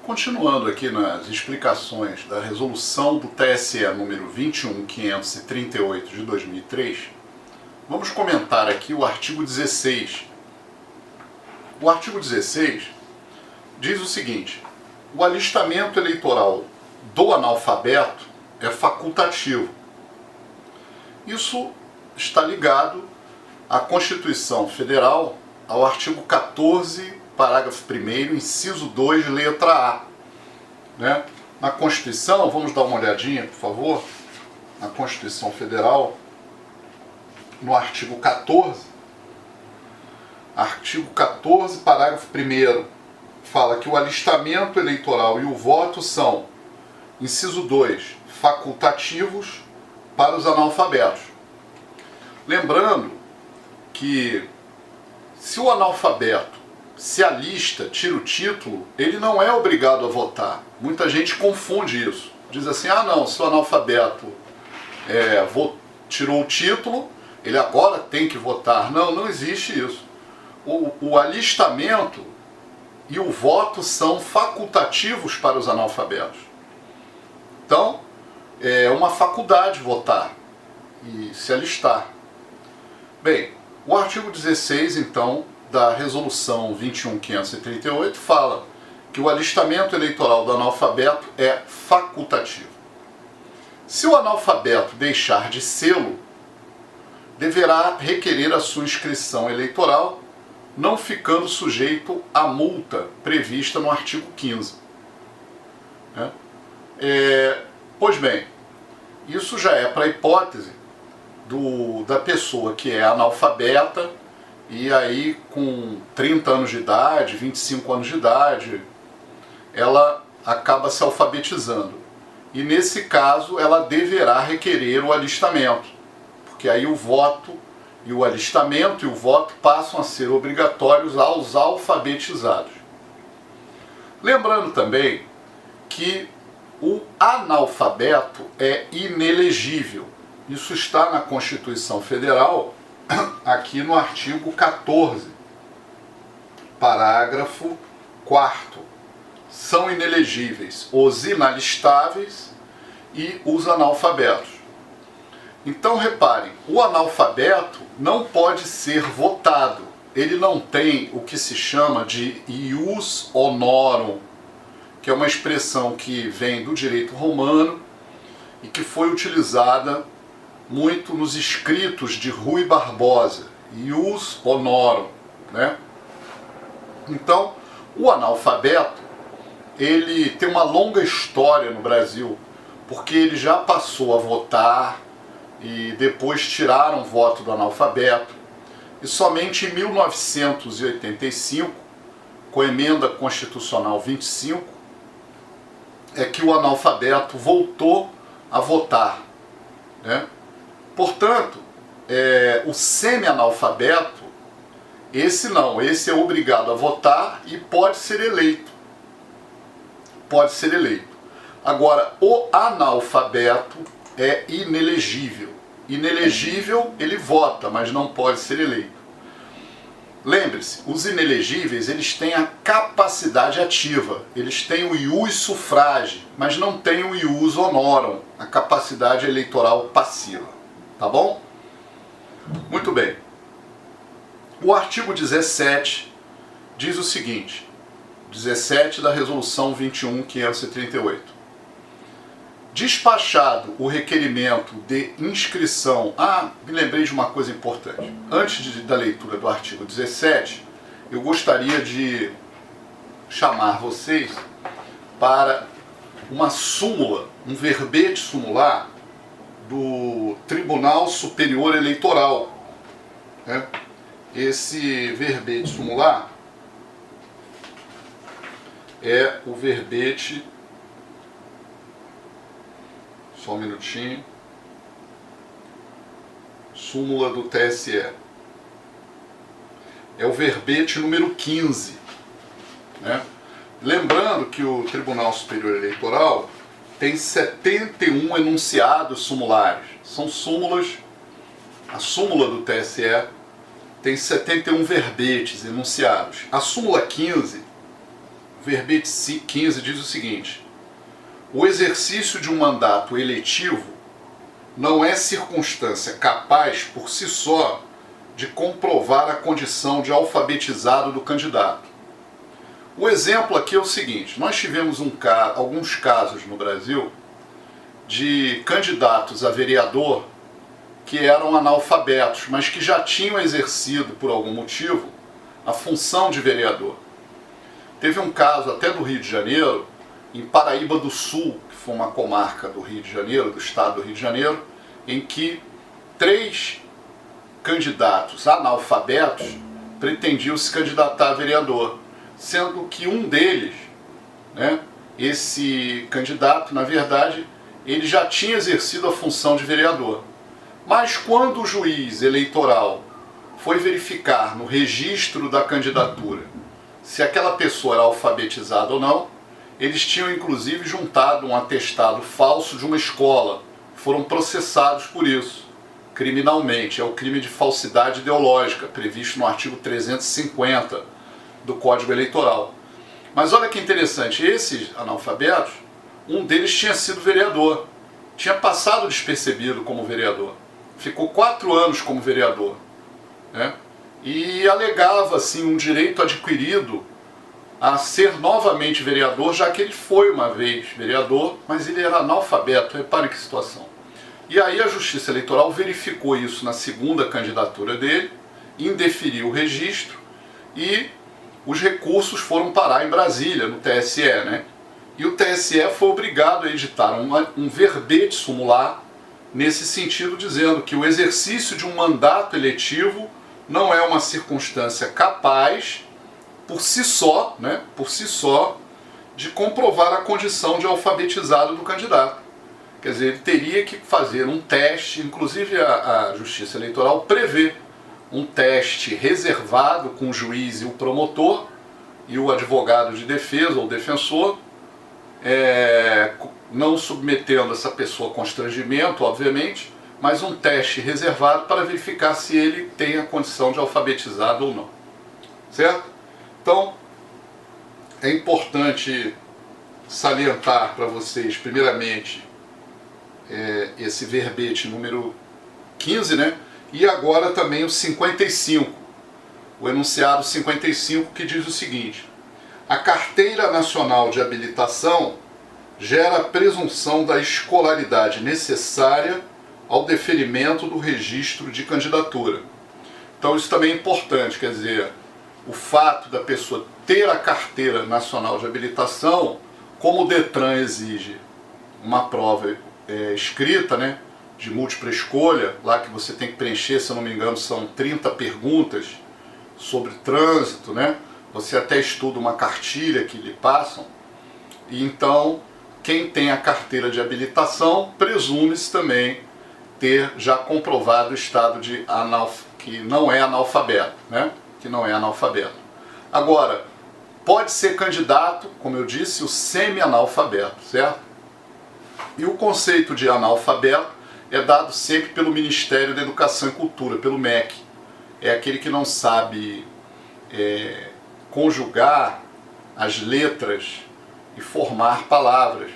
Continuando aqui nas explicações da resolução do TSE número 21.538 de 2003, vamos comentar aqui o artigo 16. O artigo 16 diz o seguinte: o alistamento eleitoral do analfabeto é facultativo. Isso está ligado à Constituição Federal, ao artigo 14, parágrafo 1º, inciso 2, letra A. Né? Na Constituição, vamos dar uma olhadinha, por favor, na Constituição Federal, no artigo 14, parágrafo 1º, fala que o alistamento eleitoral e o voto são, inciso 2, facultativos para os analfabetos. Lembrando que se o analfabeto se alista, tira o título, ele não é obrigado a votar. Muita gente confunde isso. Diz assim, ah não, se o analfabeto tirou o título, ele agora tem que votar. Não, não existe isso. O alistamento e o voto são facultativos para os analfabetos. Então, é uma faculdade votar e se alistar. Bem, o artigo 16, então, da resolução 21.538 fala que o alistamento eleitoral do analfabeto é facultativo. Se o analfabeto deixar de sê-lo, deverá requerer a sua inscrição eleitoral, não ficando sujeito à multa prevista no artigo 15. Pois bem, isso já é para a hipótese da pessoa que é analfabeta e aí com 30 anos de idade, 25 anos de idade, ela acaba se alfabetizando. E nesse caso ela deverá requerer o alistamento, porque aí o voto e o alistamento e o voto passam a ser obrigatórios aos alfabetizados. Lembrando também que o analfabeto é inelegível. Isso está na Constituição Federal, aqui no artigo 14, parágrafo 4º. São inelegíveis os inalistáveis e os analfabetos. Então reparem, o analfabeto não pode ser votado. Ele não tem o que se chama de ius honorum, que é uma expressão que vem do direito romano e que foi utilizada muito nos escritos de Rui Barbosa, ius honorum, né? Então, o analfabeto, ele tem uma longa história no Brasil, porque ele já passou a votar e depois tiraram o voto do analfabeto. E somente em 1985, com a emenda constitucional 25, é que o analfabeto voltou a votar, né? Portanto, o semi-analfabeto, esse não, esse é obrigado a votar e pode ser eleito. Pode ser eleito. Agora, o analfabeto é inelegível. Inelegível, ele vota, mas não pode ser eleito. Lembre-se, os inelegíveis, eles têm a capacidade ativa, eles têm o ius sufragi, mas não têm o ius honorum, a capacidade eleitoral passiva. Tá bom? Muito bem. O artigo 17 diz o seguinte, 17 da resolução 21.538. Despachado o requerimento de inscrição... me lembrei de uma coisa importante. Antes da leitura do artigo 17, eu gostaria de chamar vocês para uma súmula, um verbete sumular do Tribunal Superior Eleitoral. Né? Esse verbete sumular é o verbete... Só um minutinho. Súmula do TSE. É o verbete número 15. Né? Lembrando que o Tribunal Superior Eleitoral tem 71 enunciados sumulares. São súmulas. A súmula do TSE tem 71 verbetes enunciados. A súmula 15 verbete 15 diz o seguinte: o exercício de um mandato eletivo não é circunstância capaz por si só de comprovar a condição de alfabetizado do candidato. O exemplo aqui é o seguinte: nós tivemos alguns casos no Brasil de candidatos a vereador que eram analfabetos, mas que já tinham exercido, por algum motivo, a função de vereador. Teve um caso até do Rio de Janeiro, em Paraíba do Sul, que foi uma comarca do Rio de Janeiro, do estado do Rio de Janeiro, em que 3 candidatos analfabetos pretendiam se candidatar a vereador, sendo que um deles, esse candidato, na verdade, ele já tinha exercido a função de vereador. Mas quando o juiz eleitoral foi verificar no registro da candidatura se aquela pessoa era alfabetizada ou não, eles tinham inclusive juntado um atestado falso de uma escola. Foram processados por isso, criminalmente. É o crime de falsidade ideológica, previsto no artigo 350 do Código Eleitoral. Mas olha que interessante, esses analfabetos, um deles tinha sido vereador, tinha passado despercebido como vereador, ficou 4 anos como vereador, e alegava assim um direito adquirido a ser novamente vereador, já que ele foi uma vez vereador, mas ele era analfabeto. Repare que situação. E aí a Justiça Eleitoral verificou isso na segunda candidatura dele, indeferiu o registro e os recursos foram parar em Brasília, no TSE, E o TSE foi obrigado a editar um verbete sumular nesse sentido, dizendo que o exercício de um mandato eletivo não é uma circunstância capaz, por si só, de comprovar a condição de alfabetizado do candidato. Quer dizer, ele teria que fazer um teste, inclusive a Justiça Eleitoral prevê um teste reservado com o juiz e o promotor e o advogado de defesa ou defensor, não submetendo essa pessoa a constrangimento, obviamente, mas um teste reservado para verificar se ele tem a condição de alfabetizado ou não. Certo? Então, é importante salientar para vocês, primeiramente, esse verbete número 15, e agora também o 55, o enunciado 55, que diz o seguinte: a Carteira Nacional de Habilitação gera a presunção da escolaridade necessária ao deferimento do registro de candidatura. Então isso também é importante, quer dizer, o fato da pessoa ter a Carteira Nacional de Habilitação, como o Detran exige uma prova escrita, de múltipla escolha, lá que você tem que preencher, se eu não me engano, são 30 perguntas sobre trânsito, Você até estuda uma cartilha que lhe passam, e então quem tem a carteira de habilitação presume-se também ter já comprovado o estado de que não é analfabeto, Que não é analfabeto. Agora, pode ser candidato, como eu disse, o semi-analfabeto, certo? E o conceito de analfabeto é dado sempre pelo Ministério da Educação e Cultura, pelo MEC. É aquele que não sabe conjugar as letras e formar palavras,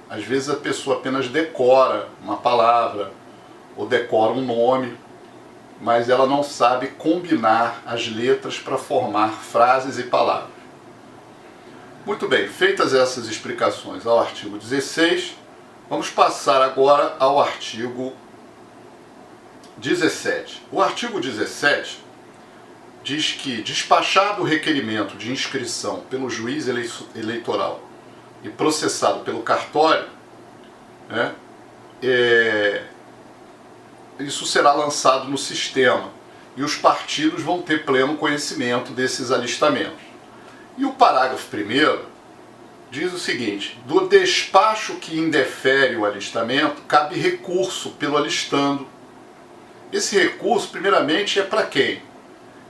Às vezes a pessoa apenas decora uma palavra ou decora um nome, mas ela não sabe combinar as letras para formar frases e palavras. Muito bem, feitas essas explicações ao artigo 16, vamos passar agora ao artigo 17. O artigo 17 diz que, despachado o requerimento de inscrição pelo juiz eleitoral e processado pelo cartório, isso será lançado no sistema e os partidos vão ter pleno conhecimento desses alistamentos. E o parágrafo 1º diz o seguinte: do despacho que indefere o alistamento, cabe recurso pelo alistando. Esse recurso, primeiramente, é para quem?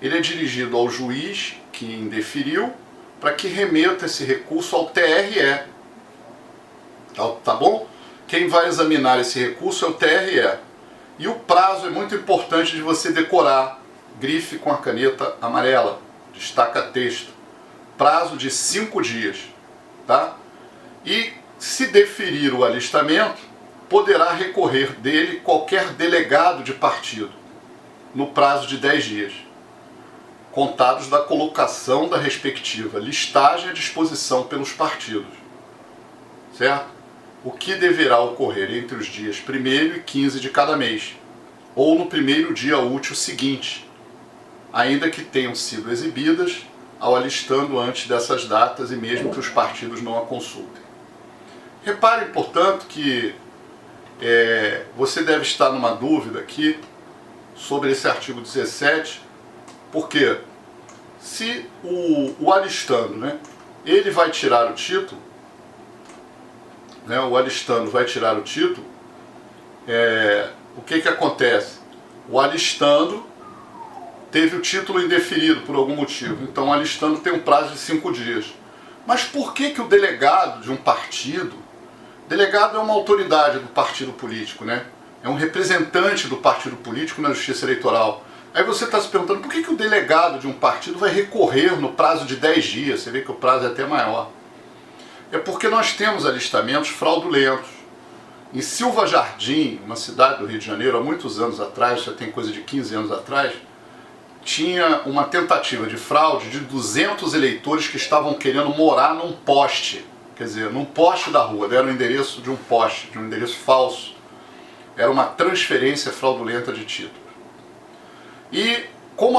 Ele é dirigido ao juiz que indeferiu, para que remeta esse recurso ao TRE. Tá bom? Quem vai examinar esse recurso é o TRE. E o prazo é muito importante de você decorar. Grife com a caneta amarela, destaca texto. prazo de 5 dias, tá? E se deferir o alistamento, poderá recorrer dele qualquer delegado de partido, no prazo de 10 dias, contados da colocação da respectiva listagem à disposição pelos partidos, certo? O que deverá ocorrer entre os dias 1º e 15 de cada mês, ou no primeiro dia útil seguinte, ainda que tenham sido exibidas ao alistando antes dessas datas e mesmo que os partidos não a consultem. Repare, portanto, que você deve estar numa dúvida aqui sobre esse artigo 17, porque se o alistando, né, ele vai tirar o título, né, o alistando vai tirar o título, o que acontece? O alistando teve o título indeferido por algum motivo, então o alistando tem um prazo de 5 dias. Mas por que o delegado de um partido, delegado é uma autoridade do partido político, né? É um representante do partido político na justiça eleitoral. Aí você está se perguntando por que o delegado de um partido vai recorrer no prazo de 10 dias, você vê que o prazo é até maior. É porque nós temos alistamentos fraudulentos. Em Silva Jardim, uma cidade do Rio de Janeiro, há muitos anos atrás, já tem coisa de 15 anos atrás, tinha uma tentativa de fraude de 200 eleitores que estavam querendo morar num poste, quer dizer, num poste da rua, deram o endereço de um poste, de um endereço falso. Era uma transferência fraudulenta de título. E como